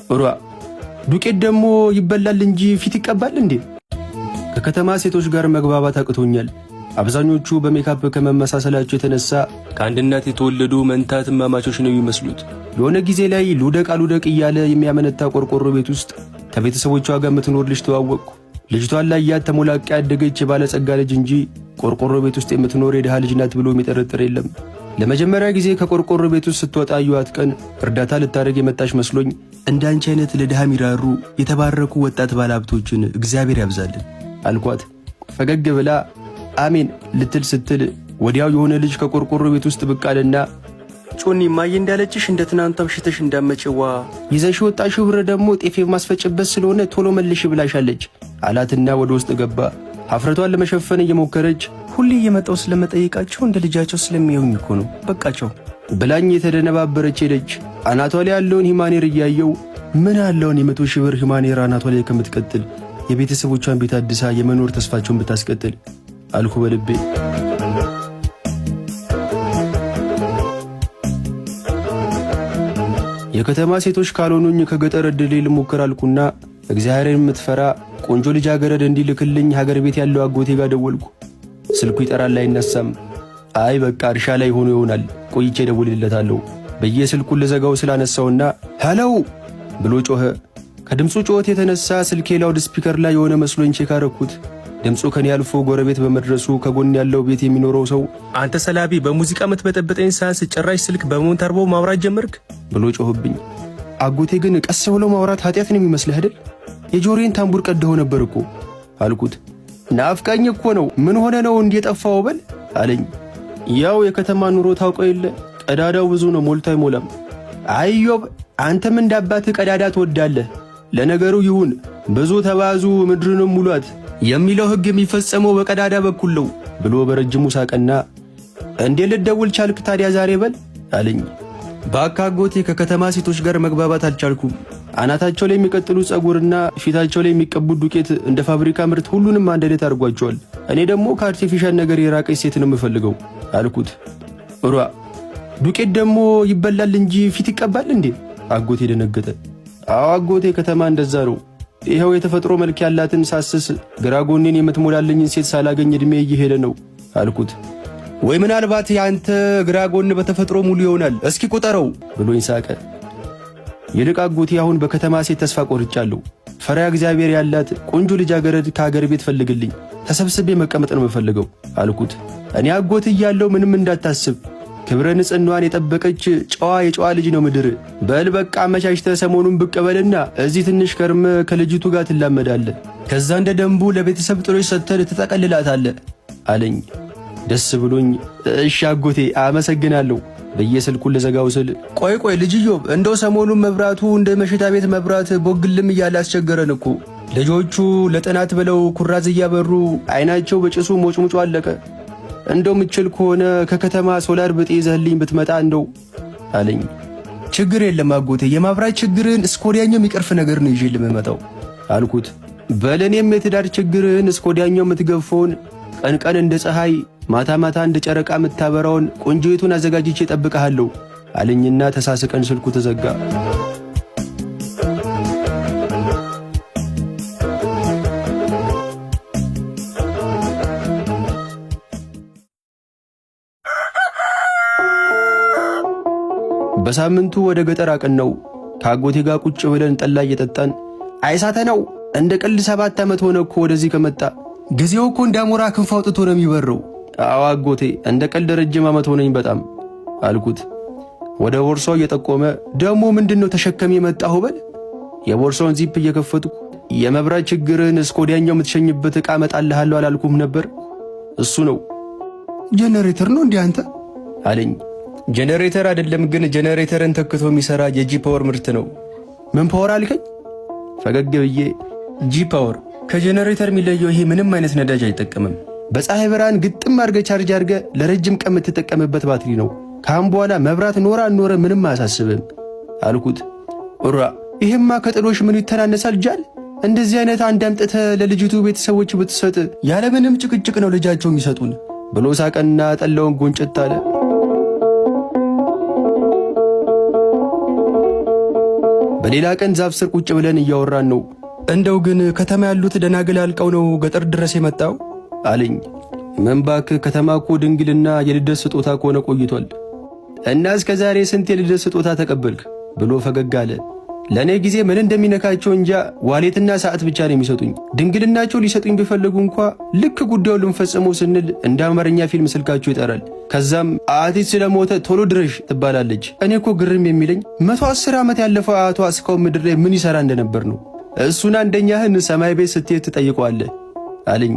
ኡራ ዱቄት ደግሞ ይበላል እንጂ ፊት ይቀባል እንዴ? ከከተማ ሴቶች ጋር መግባባት አቅቶኛል። አብዛኞቹ በሜካፕ ከመመሳሰላቸው የተነሳ ከአንድ እናት የተወለዱ መንታ እህትማማቾች ነው የሚመስሉት። ለሆነ ጊዜ ላይ ሉደቅ እያለ የሚያመነታ ቆርቆሮ ቤት ውስጥ ከቤተሰቦቿ ጋር የምትኖር ልጅ ተዋወቅኩ። ልጅቷን ላይ ተሞላቃ ያደገች የባለጸጋ ልጅ እንጂ ቆርቆሮ ቤት ውስጥ የምትኖር የድሃ ልጅ ናት ብሎ የሚጠረጥር የለም። ለመጀመሪያ ጊዜ ከቆርቆሮ ቤት ውስጥ ስትወጣ አየኋት ቀን እርዳታ ልታደርግ የመጣች መስሎኝ እንዳንቺ አይነት ለድሃ ሚራሩ የተባረኩ ወጣት ባለሀብቶችን እግዚአብሔር ያብዛልን አልኳት። ፈገግ ብላ አሜን ልትል ስትል ወዲያው የሆነ ልጅ ከቆርቆሮ ቤት ውስጥ ብቅ አለና ጮኒ ማየ እንዳለችሽ እንደ ትናንት አምሽተሽ እንዳመጨዋ ይዘሽ ወጣሽው ብር ደግሞ ጤፍ ማስፈጨበት ስለሆነ ቶሎ መልሽ ብላሻለች አላትና ወደ ውስጥ ገባ። ሀፍረቷን ለመሸፈን እየሞከረች ሁሌ እየመጣው ስለመጠየቃቸው እንደ ልጃቸው ስለሚያዩኝ እኮ ነው በቃቸው ብላኝ የተደነባበረች ሄደች። አናቷ ላይ ያለውን ሂማኔር እያየው ምን ያለውን የ100,000 ብር ሂማኔር አናቷ ላይ ከምትቀጥል የቤተሰቦቿን ቤት አድሳ የመኖር ተስፋቸውን ብታስቀጥል አልኩ በልቤ። የከተማ ሴቶች ካልሆኑኝ ከገጠር እድሌ ልሞክር አልኩና እግዚአብሔርን የምትፈራ ቆንጆ ልጃገረድ እንዲልክልኝ ሀገር ቤት ያለው አጎቴ ጋር ደወልኩ። ስልኩ ይጠራል አይነሳም። አይ በቃ እርሻ ላይ ሆኖ ይሆናል ቆይቼ ደውልለታለሁ ብዬ ስልኩን ልዘጋው ስላነሳውና ሄሎ ብሎ ጮኸ። ከድምፁ ጮኸት የተነሳ ስልኬ ላውድ ስፒከር ላይ የሆነ መስሎኝ ቼክ አደረኩት። ድምፁ ከኔ አልፎ ጎረቤት በመድረሱ ከጎን ያለው ቤት የሚኖረው ሰው አንተ ሰላቢ በሙዚቃ የምትበጠብጠኝ ሳንስ ጭራሽ ስልክ በሞንታርቦ ማውራት ጀመርክ ብሎ ጮህብኝ። አጎቴ ግን ቀስ ብሎ ማውራት ኃጢአት ነው የሚመስልህ አይደል? የጆሮዬን ታምቡር ቀደው ነበር እኮ አልኩት። ናፍቃኝ እኮ ነው ምን ሆነ ነው እንዲጠፋው በል አለኝ። ያው የከተማ ኑሮ ታውቀው የለ ቀዳዳው ብዙ ነው ሞልቶ አይሞላም። አዮብ አንተም እንዳባትህ ቀዳዳ ትወዳለህ። ለነገሩ ይሁን ብዙ ተባዙ ምድርንም ሙሏት የሚለው ሕግ የሚፈጸመው በቀዳዳ በኩል ነው ብሎ በረጅሙ ሳቀና እንዴ ልደውል ቻልክ ታዲያ ዛሬ በል አለኝ። በአካጎቴ ከከተማ ሴቶች ጋር መግባባት አልቻልኩም። አናታቸው ላይ የሚቀጥሉ ጸጉርና ፊታቸው ላይ የሚቀቡት ዱቄት እንደ ፋብሪካ ምርት ሁሉንም አንድ አይነት አድርጓቸዋል። እኔ ደግሞ ከአርቲፊሻል ነገር የራቀች ሴት ነው የምፈልገው አልኩት። ኡራ ዱቄት ደግሞ ይበላል እንጂ ፊት ይቀባል እንዴ? አጎቴ ደነገጠ። አዎ አጎቴ ከተማ እንደዛ ነው። ይኸው የተፈጥሮ መልክ ያላትን ሳስስ ግራ ጎኔን የምትሞላልኝን ሴት ሳላገኝ እድሜ እየሄደ ነው አልኩት። ወይ ምናልባት ያንተ ግራ ጎን በተፈጥሮ ሙሉ ይሆናል እስኪ ቁጠረው ብሎኝ ሳቀ። ይልቅ አጎቴ አሁን በከተማ ሴት ተስፋ ቆርጫለሁ። ፈሪሃ እግዚአብሔር ያላት ቆንጆ ልጃገረድ ከሀገር ቤት ፈልግልኝ፣ ተሰብስቤ መቀመጥ ነው የምፈልገው አልኩት። እኔ አጎት እያለሁ ምንም እንዳታስብ ክብረ ንጽህናዋን የጠበቀች የጨዋ ልጅ ነው ምድር። በል በቃ አመቻችተህ ሰሞኑን ብቅ በልና እዚህ ትንሽ ከርመ ከልጅቱ ጋር ትላመዳለህ። ከዛ እንደ ደንቡ ለቤተሰብ ጥሎች ሰጥተህ ትጠቀልላታለህ አለኝ። ደስ ብሎኝ እሺ አጎቴ አመሰግናለሁ በየስልኩን ለዘጋው ስል ቆይ ልጅዮ እንደው ሰሞኑን መብራቱ እንደ መሽታ ቤት መብራት ቦግልም እያለ አስቸገረን እኮ። ልጆቹ ለጥናት ብለው ኩራዝ እያበሩ አይናቸው በጭሱ ሞጭሙጮ አለቀ። እንደው ምችል ከሆነ ከከተማ ሶላር ብጤ ይዘህልኝ ብትመጣ እንደው አለኝ። ችግር የለም አጎቴ የማብራት ችግርን እስኮዲያኛው የሚቀርፍ ነገር ነው ይዤ ልመጣው አልኩት። በለኔም የትዳር ችግርን እስኮዲያኛው የምትገፈውን ቀን እንደ ፀሐይ ማታ እንደ ጨረቃ የምታበራውን ቆንጆይቱን አዘጋጅቼ እጠብቅሃለሁ አለኝና ተሳስቀን ስልኩ ተዘጋ። በሳምንቱ ወደ ገጠር አቀናው። ከአጎቴ ጋር ቁጭ ብለን ጠላ እየጠጣን አይሳተ ነው እንደ ቀልድ 7 ዓመት ሆነ እኮ ወደዚህ ከመጣ ጊዜው እኮ እንዳሞራ ክንፍ አውጥቶ ነው የሚበረው። አዎ አጎቴ እንደ ቀልድ ረጅም ዓመት ሆነኝ በጣም አልኩት። ወደ ቦርሳው እየጠቆመ ደግሞ ምንድነው ተሸከም የመጣሁ በል። የቦርሳውን ዚፕ እየከፈትኩ የመብራት ችግርን እስኮዲያኛው የምትሸኝበት ዕቃ መጣልሃለሁ አላልኩም ነበር? እሱ ነው። ጄኔሬተር ነው እንዴ አንተ አለኝ። ጄኔሬተር አይደለም ግን ጄኔሬተርን ተክቶ የሚሰራ የጂ ፓወር ምርት ነው። ምን ፓወር አልከኝ? ፈገግ ብዬ ጂ ፓወር ከጄኔሬተር የሚለየው ይሄ ምንም አይነት ነዳጅ አይጠቀምም። በፀሐይ ብርሃን ግጥም አድርገህ ቻርጅ አድርገህ ለረጅም ቀን የምትጠቀምበት ባትሪ ነው። ካሁን በኋላ መብራት ኖራ አልኖረ ምንም አያሳስብም አልኩት። ኡራ ይሄማ ከጥሎሽ ምን ይተናነሳል ጃል። እንደዚህ አይነት አንድ አምጥተህ ለልጅቱ ቤተሰቦች ብትሰጥ ያለምንም ጭቅጭቅ ነው ልጃቸው የሚሰጡን ብሎ ሳቀና ጠላውን ጎንጨት አለ። በሌላ ቀን ዛፍ ስር ቁጭ ብለን እያወራን ነው። እንደው ግን ከተማ ያሉት ደናግል አልቀው ነው ገጠር ድረስ የመጣው አለኝ። ምን እባክህ ከተማ እኮ ድንግልና የልደት ስጦታ ከሆነ ቆይቷል። እና እስከ ዛሬ ስንት የልደት ስጦታ ተቀበልክ ብሎ ፈገግ አለ። ለእኔ ጊዜ ምን እንደሚነካቸው እንጃ ዋሌትና ሰዓት ብቻ ነው የሚሰጡኝ። ድንግልናቸው ሊሰጡኝ ቢፈልጉ እንኳ ልክ ጉዳዩን ልንፈጽመው ስንል እንደ አማርኛ ፊልም ስልካቸው ይጠራል። ከዛም አያቴ ስለሞተ ቶሎ ድረሽ ትባላለች። እኔ እኮ ግርም የሚለኝ 110 ዓመት ያለፈው አያቷ እስካሁን ምድር ላይ ምን ይሰራ እንደነበር ነው። እሱን አንደኛህን ሰማይ ቤት ስትሄድ ትጠይቀዋለህ አለኝ።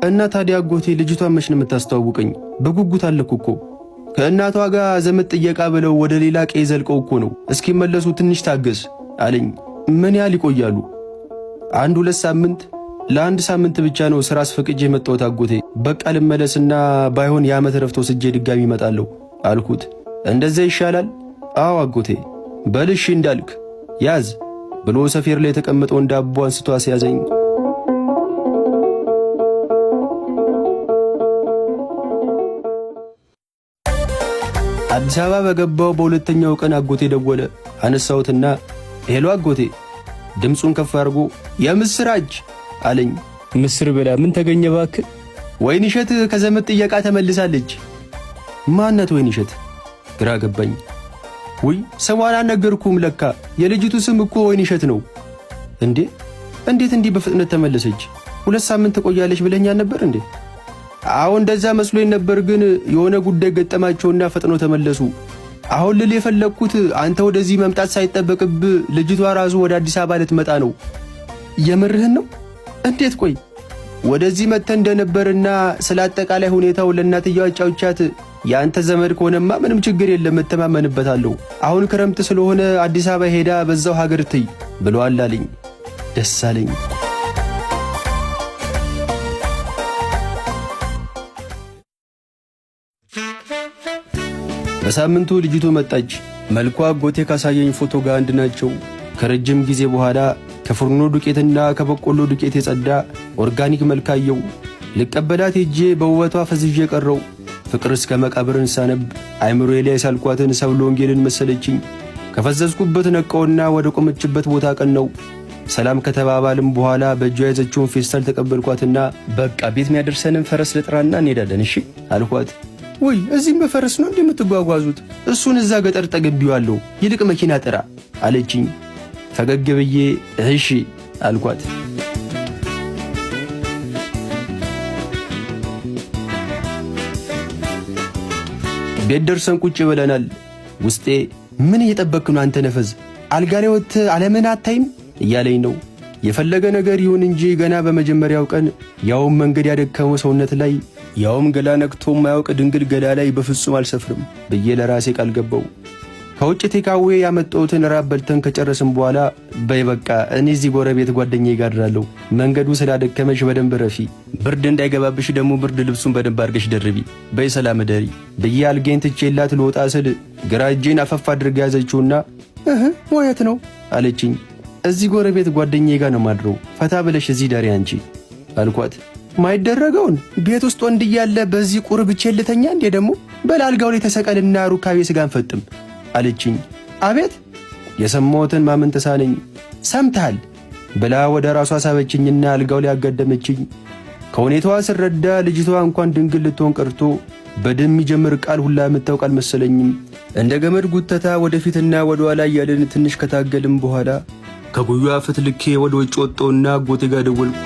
እና ታዲያ አጎቴ ልጅቷን መች ነው የምታስተዋውቀኝ? በጉጉት አለኩ እኮ። ከእናቷ ጋር ዘመድ ጥየቃ ብለው ወደ ሌላ ቀይ ዘልቀው እኮ ነው። እስኪመለሱ ትንሽ ታገስ አለኝ። ምን ያህል ይቆያሉ? 1-2 ሳምንት። ለአንድ ሳምንት ብቻ ነው ስራ አስፈቅጄ የመጣሁት አጎቴ። በቃ ልመለስና ባይሆን የዓመት ረፍቶ ስጄ ድጋሚ እመጣለሁ አልኩት። እንደዛ ይሻላል? አዎ አጎቴ። በልሽ እንዳልክ ያዝ ብሎ ሰፌር ላይ የተቀመጠውን ዳቦ አንስቶ አስያዘኝ። አዲስ አበባ በገባው በሁለተኛው ቀን አጎቴ ደወለ። አነሳሁትና ሄሎ አጎቴ፣ ድምፁን ከፍ አድርጎ የምስራች አለኝ። ምስር ብላ ምን ተገኘ እባክህ? ወይንሸት ከዘመድ ጥየቃ ተመልሳለች። ማናት ወይንሸት? ግራ ገባኝ። ውይ ስሟን አልነገርኩም ለካ የልጅቱ ስም እኮ ወይንሸት ነው። እንዴ እንዴት እንዲህ በፍጥነት ተመለሰች? 2 ሳምንት ትቆያለች ብለኛል ነበር እንዴ? አሁን እንደዛ መስሎኝ ነበር፣ ግን የሆነ ጉዳይ ገጠማቸውና ፈጥነው ተመለሱ። አሁን ልል የፈለግኩት አንተ ወደዚህ መምጣት ሳይጠበቅብ ልጅቷ ራሱ ወደ አዲስ አበባ ልትመጣ ነው። የምርህን ነው? እንዴት? ቆይ ወደዚህ መጥተን እንደነበርና ስለ አጠቃላይ ሁኔታው ለእናትየው አጫውቻት የአንተ ዘመድ ከሆነማ ምንም ችግር የለም እተማመንበታለሁ። አሁን ክረምት ስለሆነ አዲስ አበባ ሄዳ በዛው ሀገር ትይ ብለዋል አለኝ። ደስ አለኝ። በሳምንቱ ልጅቱ መጣች። መልኳ አጎቴ ካሳየኝ ፎቶ ጋር አንድ ናቸው። ከረጅም ጊዜ በኋላ ከፍርኖ ዱቄትና ከበቆሎ ዱቄት የጸዳ ኦርጋኒክ መልካየው። ልቀበላት ሄጄ በውበቷ ፈዝዤ ቀረው። ፍቅር እስከ መቃብርን ሳነብ አይምሮዬ ላይ ሳልኳትን ሰብለ ወንጌልን መሰለችኝ። ከፈዘዝኩበት ነቀውና ወደ ቆመችበት ቦታ ቀነው። ሰላም ከተባባልም በኋላ በእጇ የያዘችውን ፌስታል ተቀበልኳትና በቃ ቤት የሚያደርሰንን ፈረስ ልጥራና እንሄዳለን እሺ አልኳት። ወይ እዚህም በፈረስ ነው እንደምትጓጓዙት? እሱን እዛ ገጠር ጠግቤዋለሁ፣ ይልቅ መኪና ጥራ አለችኝ። ፈገግ ብዬ እሺ አልኳት። ቤት ደርሰን ቁጭ ብለናል። ውስጤ ምን እየጠበክ ነው አንተ ነፈዝ? አልጋ ላይ ወጥተህ ዓለምን አታይም እያለኝ ነው። የፈለገ ነገር ይሁን እንጂ ገና በመጀመሪያው ቀን ያውም መንገድ ያደከመው ሰውነት ላይ ያውም ገላ ነክቶ የማያውቅ ድንግል ገላ ላይ በፍጹም አልሰፍርም ብዬ ለራሴ ቃል ገባው። ከውጭ ቴካዌ ያመጣሁትን ራብ በልተን ከጨረስን በኋላ በይ በቃ እኔ እዚህ ጎረቤት ጓደኛዬ ጋር አድራለሁ፣ መንገዱ ስላደከመሽ በደንብ ረፊ፣ ብርድ እንዳይገባብሽ ደግሞ ብርድ ልብሱን በደንብ አድርገሽ ደርቢ፣ በይ ሰላም እደሪ ብዬ አልጋዬን ትቼላት ልወጣ ስል ግራ እጄን አፈፍ አድርጋ ያዘችውና ወየት ነው አለችኝ። እዚህ ጎረቤት ጓደኛዬ ጋር ነው ማድረው፣ ፈታ ብለሽ እዚህ ዳሪ አንቺ አልኳት። ማይደረገውን ቤት ውስጥ ወንድ እያለ በዚህ ቁርብ ቸልተኛ እንዴ? ደግሞ በላልጋው ላይ ተሰቀልና ሩካቤ ስጋን ፈጥም አለችኝ። አቤት! የሰማሁትን ማመን ተሳነኝ። ሰምተሃል ብላ ወደ ራሷ ሳበችኝና አልጋው ላይ አጋደመችኝ። ከሁኔታዋ ስረዳ ልጅቷ እንኳን ድንግል ልትሆን ቀርቶ በደም የሚጀምር ቃል ሁላ የምታውቅ አልመሰለኝም። እንደ ገመድ ጉተታ ወደፊትና ወደ ኋላ እያልን ትንሽ ከታገልም በኋላ ከጉያ ፍትልኬ ወደ ውጭ ወጣውና አጎቴ ጋር ደወልኩ።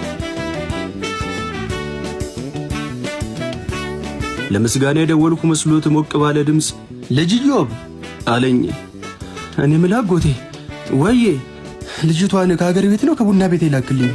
ለምስጋና የደወልኩ መስሎት ሞቅ ባለ ድምፅ ልጅ ኢዮብ አለኝ። እኔ ምላ አጎቴ፣ ወዬ ልጅቷን ከሀገር ቤት ነው ከቡና ቤት ይላክልኝ